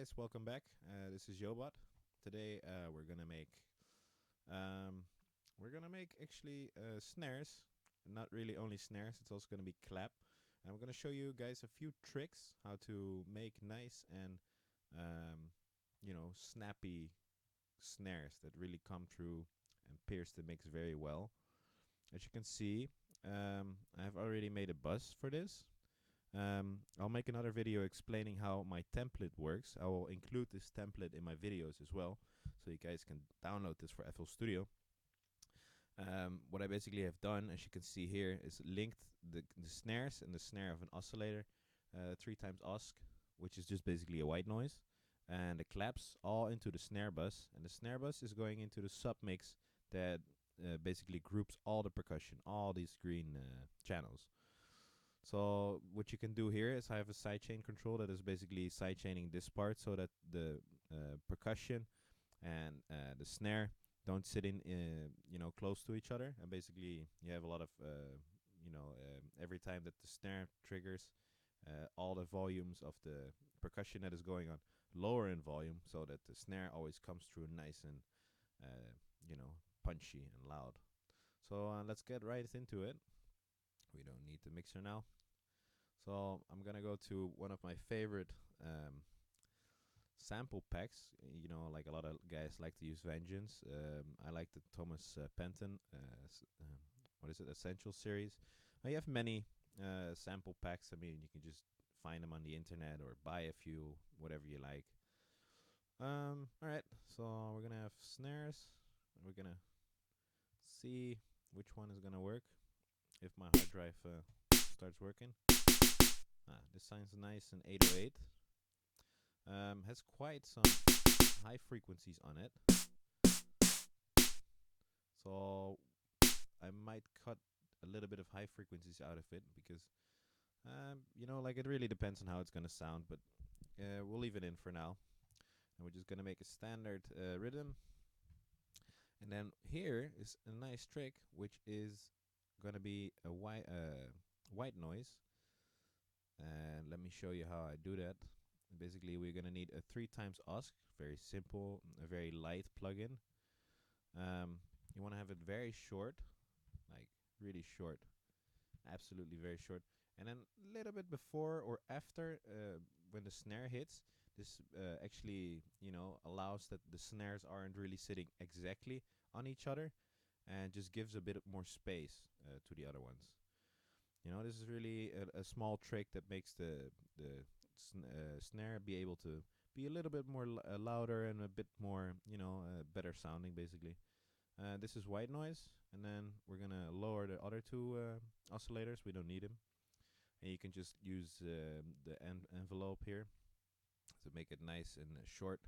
guys, welcome back. This is Yobot. Today um, we're gonna make actually snares. Not really only snares; it's also gonna be clap. And I'm gonna show you guys a few tricks how to make nice and um, snappy snares that really come through and pierce the mix very well. As you can see, I've already made a buzz for this. I'll make another video explaining how my template works. I will include this template in my videos as well, so you guys can download this for FL Studio. What I basically have done, as you can see here, is linked the snares and the snare of an oscillator, 3 times osc, which is just basically a white noise, and the claps all into the snare bus, and the snare bus is going into the submix that basically groups all the percussion, all these green channels. So what you can do here is I have a sidechain control that is basically sidechaining this part so that the percussion and the snare don't sit in close to each other, and basically you have a lot of every time that the snare triggers, all the volumes of the percussion that is going on lower in volume so that the snare always comes through nice and punchy and loud. So let's get right into it. We don't need the mixer now. So I'm gonna go to one of my favorite sample packs. Like a lot of guys like to use Vengeance. I like the Thomas Penton. What is it? Essential series. You have many sample packs. I mean, you can just find them on the internet or buy a few, whatever you like. All right. So we're gonna have snares. We're gonna see which one is gonna work if my hard drive starts working. This sounds nice in 808. Has quite some high frequencies on it. So I might cut a little bit of high frequencies out of it because, like it really depends on how it's going to sound, but we'll leave it in for now. And we're just going to make a standard rhythm. And then here is a nice trick, which is going to be a white noise. And let me show you how I do that. Basically, we're going to need a 3 times osc, very simple, a very light plugin. You want to have it very short, like really short, absolutely very short. And then a little bit before or after, when the snare hits, this actually, allows that the snares aren't really sitting exactly on each other and just gives a bit more space to the other ones. This is really a small trick that makes the snare be able to be a little bit more louder and a bit more, better sounding, basically. This is white noise, and then we're gonna lower the other two oscillators. We don't need them, and you can just use the envelope here to make it nice and short.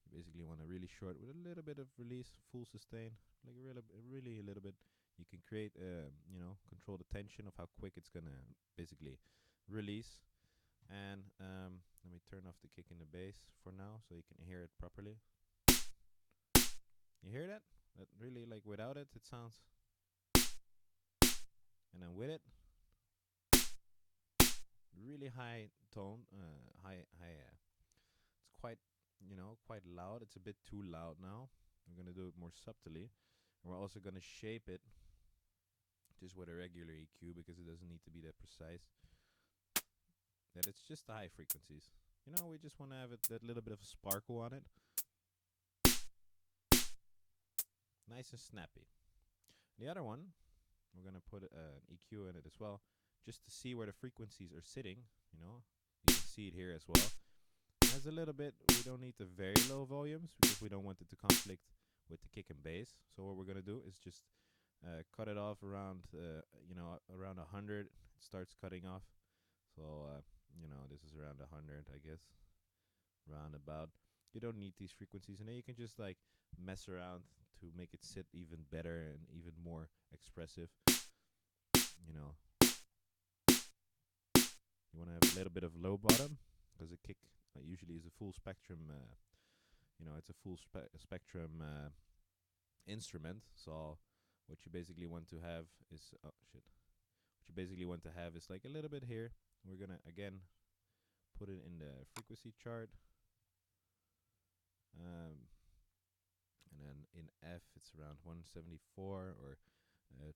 You basically want a really short with a little bit of release, full sustain, like really a little bit. You can create, control the tension of how quick it's gonna basically release. And let me turn off the kick in the bass for now so you can hear it properly. You hear that? That really, like, without it, it sounds. And then with it, really high tone, it's quite, quite loud. It's a bit too loud now. We're gonna do it more subtly. And we're also gonna shape it just with a regular EQ because it doesn't need to be that precise. That it's just the high frequencies. We just want to have that little bit of a sparkle on it. Nice and snappy. The other one, we're going to put an EQ in it as well, just to see where the frequencies are sitting. You can see it here as well. There's a little bit, we don't need the very low volumes because we don't want it to conflict with the kick and bass. So what we're going to do is just cut it off around, around 100. It starts cutting off. So, this is around 100, I guess. Round about. You don't need these frequencies. And then you can just, like, mess around to make it sit even better and even more expressive. You want to have a little bit of low bottom because a kick usually is a full spectrum, it's a full spectrum instrument. So what you basically want to have is, what you basically want to have is like a little bit here. We're going to, again, put it in the frequency chart. And then in F it's around 174 or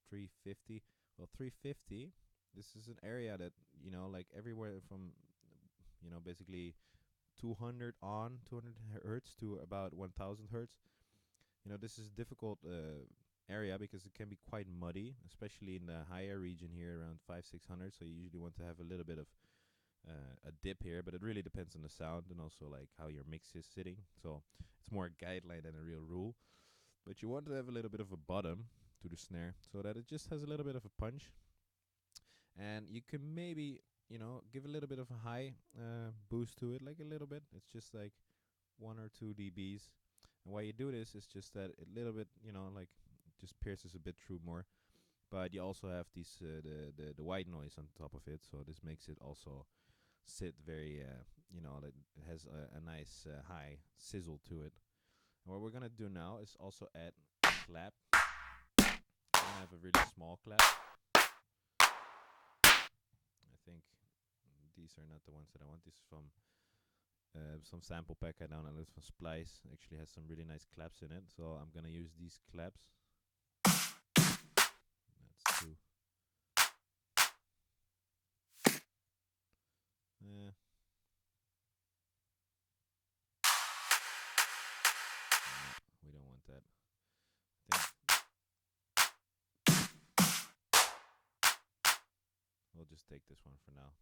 350. Well, 350. This is an area that like everywhere from basically 200 hertz to about 1000 hertz. This is a difficult area because it can be quite muddy, especially in the higher region here around 500-600. So you usually want to have a little bit of a dip here, but it really depends on the sound and also like how your mix is sitting. So it's more a guideline than a real rule. But you want to have a little bit of a bottom to the snare so that it just has a little bit of a punch. And you can maybe, give a little bit of a high boost to it, like a little bit. It's just like 1 or 2 dBs. And why you do this is just that a little bit, like just pierces a bit through more. But you also have these the white noise on top of it, so this makes it also sit very, it has a nice high sizzle to it. And what we're gonna do now is also add a clap. I'm gonna have a really small clap. I think these are not the ones that I want. This is from some sample pack I downloaded from Splice. Actually has some really nice claps in it, so I'm gonna use these claps. That's 2. We don't want that. I think we'll just take this one for now.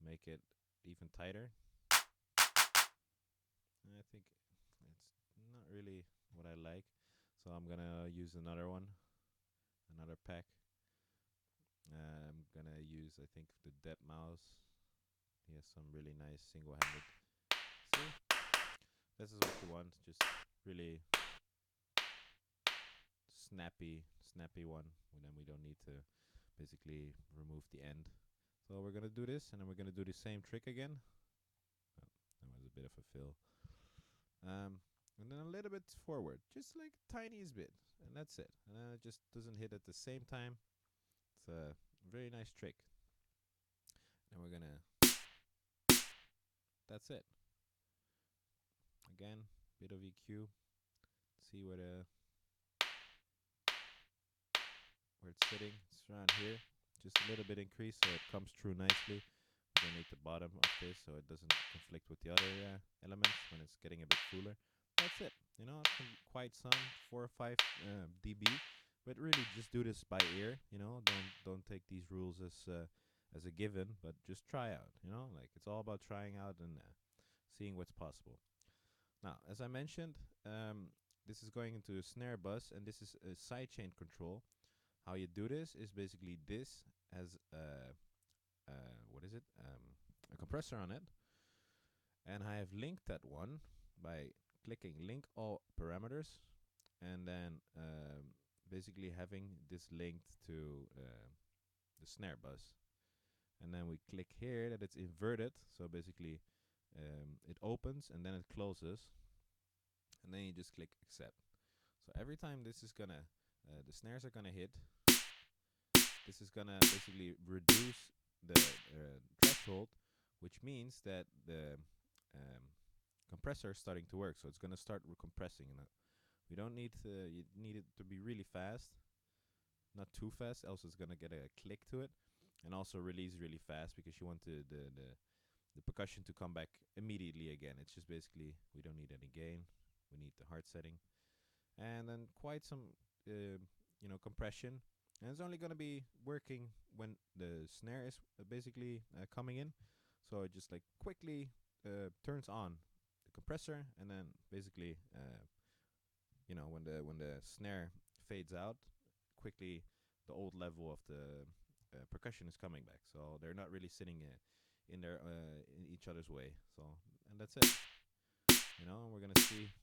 Make it even tighter. And I think it's not really what I like, so I'm gonna use another one, another pack. I'm gonna use, I think, the Dead Mouse. He has some really nice single-handed. See, this is what you want. Just really snappy one. And then we don't need to basically remove the end. So we're gonna do this, and then we're gonna do the same trick again. Oh, that was a bit of a fill. And then a little bit forward, just like tiniest bit, and that's it. And then it just doesn't hit at the same time. It's a very nice trick. And we're gonna. That's it. Again, bit of EQ. See where it's sitting. It's around here. Just a little bit increase so it comes through nicely. We don't need the bottom of this so it doesn't conflict with the other elements when it's getting a bit cooler. That's it. Quite some 4 or 5 dB, but really just do this by ear. Don't take these rules as a given, but just try out. Like it's all about trying out and seeing what's possible. Now, as I mentioned, this is going into a snare bus, and this is a sidechain control. How you do this is basically this has a compressor on it, and I have linked that one by clicking link all parameters, and then basically having this linked to the snare bus. And then we click here that it's inverted, so basically it opens and then it closes, and then you just click accept. So every time this is gonna the snares are gonna hit, this is gonna basically reduce the threshold, which means that the compressor is starting to work. So it's gonna start compressing. We don't need you need it to be really fast, not too fast, else it's gonna get a click to it, and also release really fast because you want the percussion to come back immediately again. It's just basically we don't need any gain. We need the hard setting, and then quite some compression. And it's only going to be working when the snare is basically coming in. So it just like quickly turns on the compressor, and then basically when the snare fades out, quickly the old level of the percussion is coming back. So they're not really sitting in their in each other's way. So, and that's it. And we're gonna see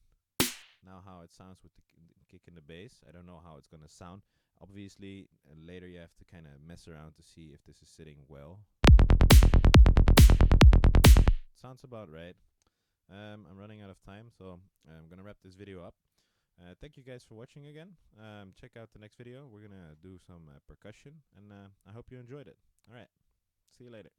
now how it sounds with the kick and the bass. I don't know how it's gonna sound. Obviously, later you have to kind of mess around to see if this is sitting well. Sounds about right. I'm running out of time, so I'm gonna wrap this video up. Thank you guys for watching again. Check out the next video. We're gonna do some percussion, and I hope you enjoyed it. All right, see you later.